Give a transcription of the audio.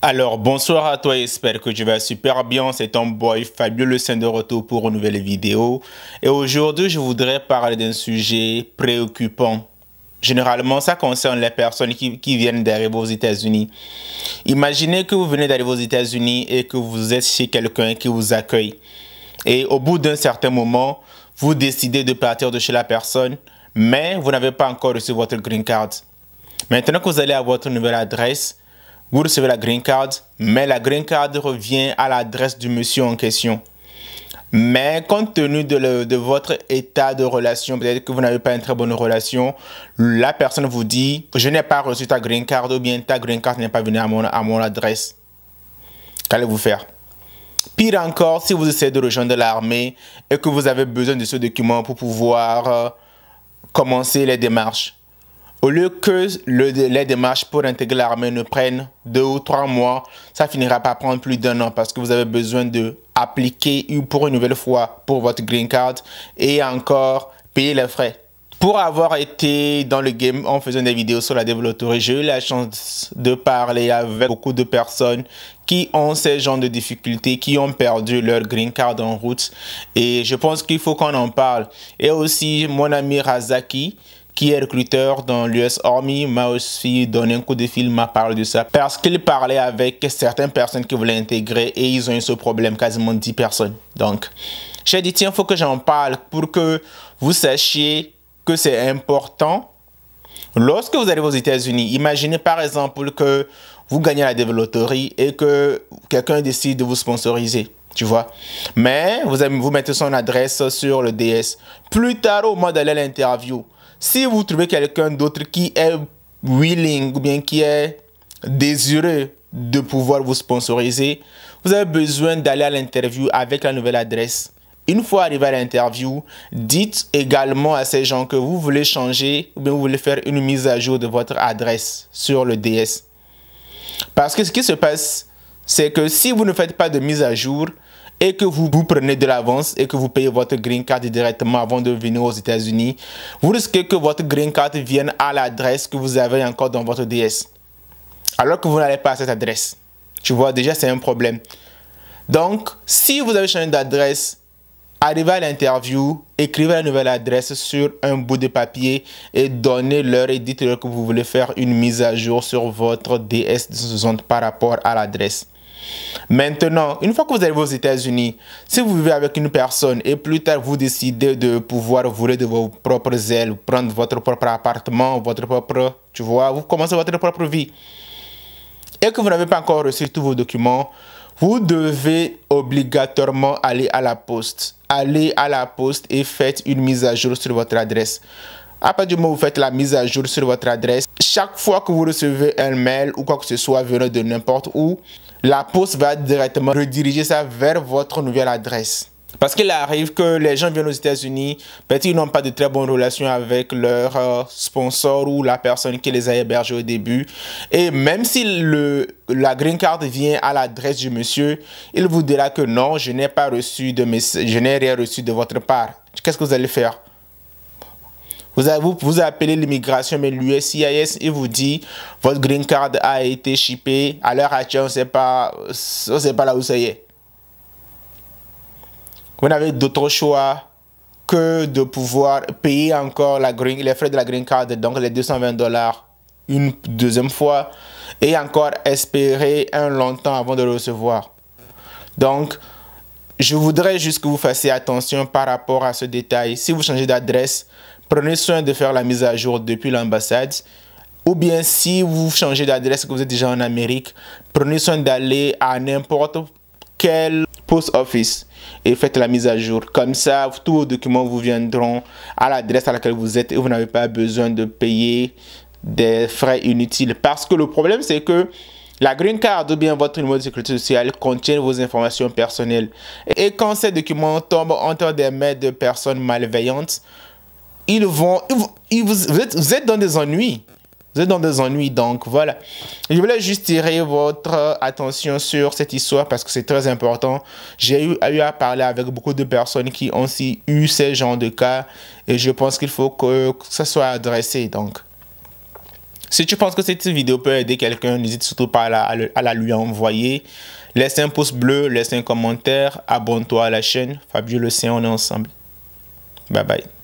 Alors, bonsoir à toi, j'espère que tu vas super bien. C'est ton boy Fabio Le Saint de retour pour une nouvelle vidéo. Et aujourd'hui, je voudrais parler d'un sujet préoccupant. Généralement, ça concerne les personnes qui viennent d'arriver aux États-Unis. Imaginez que vous venez d'arriver aux États-Unis et que vous êtes chez quelqu'un qui vous accueille. Et au bout d'un certain moment, vous décidez de partir de chez la personne, mais vous n'avez pas encore reçu votre green card. Maintenant que vous allez à votre nouvelle adresse, vous recevez la green card, mais la green card revient à l'adresse du monsieur en question. Mais compte tenu de votre état de relation, peut-être que vous n'avez pas une très bonne relation, la personne vous dit « Je n'ai pas reçu ta green card » ou bien « Ta green card n'est pas venue à mon adresse ». Qu'allez-vous faire? Pire encore, si vous essayez de rejoindre l'armée et que vous avez besoin de ce document pour pouvoir commencer les démarches. Au lieu que les démarches pour intégrer l'armée ne prennent 2 ou 3 mois, ça finira par prendre plus d'1 an parce que vous avez besoin de appliquer pour une nouvelle fois pour votre green card et encore payer les frais. Pour avoir été dans le game en faisant des vidéos sur la développerie, j'ai eu la chance de parler avec beaucoup de personnes qui ont ces genres de difficultés, qui ont perdu leur green card en route. Et je pense qu'il faut qu'on en parle. Et aussi, mon ami Razaki, qui est recruteur dans l'US Army, m'a aussi donné un coup de fil, m'a parlé de ça. Parce qu'il parlait avec certaines personnes qui voulaient intégrer et ils ont eu ce problème, quasiment 10 personnes. Donc, j'ai dit, tiens, il faut que j'en parle pour que vous sachiez que c'est important. Lorsque vous arrivez aux États-Unis, imaginez par exemple que vous gagnez la développerie et que quelqu'un décide de vous sponsoriser. Tu vois, mais vous mettez son adresse sur le DS. Plus tard, au moment d'aller à l'interview, si vous trouvez quelqu'un d'autre qui est willing ou bien qui est désireux de pouvoir vous sponsoriser, vous avez besoin d'aller à l'interview avec la nouvelle adresse. Une fois arrivé à l'interview, dites également à ces gens que vous voulez changer ou bien vous voulez faire une mise à jour de votre adresse sur le DS. Parce que ce qui se passe, c'est que si vous ne faites pas de mise à jour et que vous prenez de l'avance et que vous payez votre green card directement avant de venir aux États-Unis, vous risquez que votre green card vienne à l'adresse que vous avez encore dans votre DS. Alors que vous n'allez pas à cette adresse. Tu vois, déjà c'est un problème. Donc, si vous avez changé d'adresse, arrivez à l'interview, écrivez la nouvelle adresse sur un bout de papier et donnez-leur et dites-leur que vous voulez faire une mise à jour sur votre DS par rapport à l'adresse. Maintenant, une fois que vous arrivez aux États-Unis, si vous vivez avec une personne et plus tard vous décidez de pouvoir voler de vos propres ailes, prendre votre propre appartement, votre propre, tu vois, vous commencez votre propre vie et que vous n'avez pas encore reçu tous vos documents, vous devez obligatoirement aller à la poste. Allez à la poste et faites une mise à jour sur votre adresse. À partir du moment où vous faites la mise à jour sur votre adresse, chaque fois que vous recevez un mail ou quoi que ce soit venant de n'importe où, la poste va directement rediriger ça vers votre nouvelle adresse. Parce qu'il arrive que les gens viennent aux États-Unis, peut-être ils n'ont pas de très bonnes relations avec leur sponsor ou la personne qui les a hébergés au début. Et même si la green card vient à l'adresse du monsieur, il vous dira que non, je n'ai pas reçu je n'ai rien reçu de votre part. Qu'est-ce que vous allez faire? Vous appelez l'immigration, mais l'USCIS, il vous dit votre green card a été shippé. À l'heure actuelle, on ne sait pas là où ça y est. Vous n'avez d'autre choix que de pouvoir payer encore les frais de la green card, donc les $220 une deuxième fois, et encore espérer un long temps avant de le recevoir. Donc, je voudrais juste que vous fassiez attention par rapport à ce détail. Si vous changez d'adresse, prenez soin de faire la mise à jour depuis l'ambassade. Ou bien si vous changez d'adresse et que vous êtes déjà en Amérique, prenez soin d'aller à n'importe quel post office et faites la mise à jour. Comme ça, tous vos documents vous viendront à l'adresse à laquelle vous êtes et vous n'avez pas besoin de payer des frais inutiles. Parce que le problème, c'est que la green card ou bien votre numéro de sécurité sociale contient vos informations personnelles. Et quand ces documents tombent entre des mains de personnes malveillantes, vous êtes dans des ennuis. Vous êtes dans des ennuis, donc voilà. Je voulais juste tirer votre attention sur cette histoire parce que c'est très important. J'ai eu à parler avec beaucoup de personnes qui ont aussi eu ces genres de cas et je pense qu'il faut que ça soit adressé. Donc, Si tu penses que cette vidéo peut aider quelqu'un, n'hésite surtout pas à la lui envoyer. Laisse un pouce bleu, laisse un commentaire, abonne-toi à la chaîne. Fabio Le Saint, on est ensemble. Bye bye.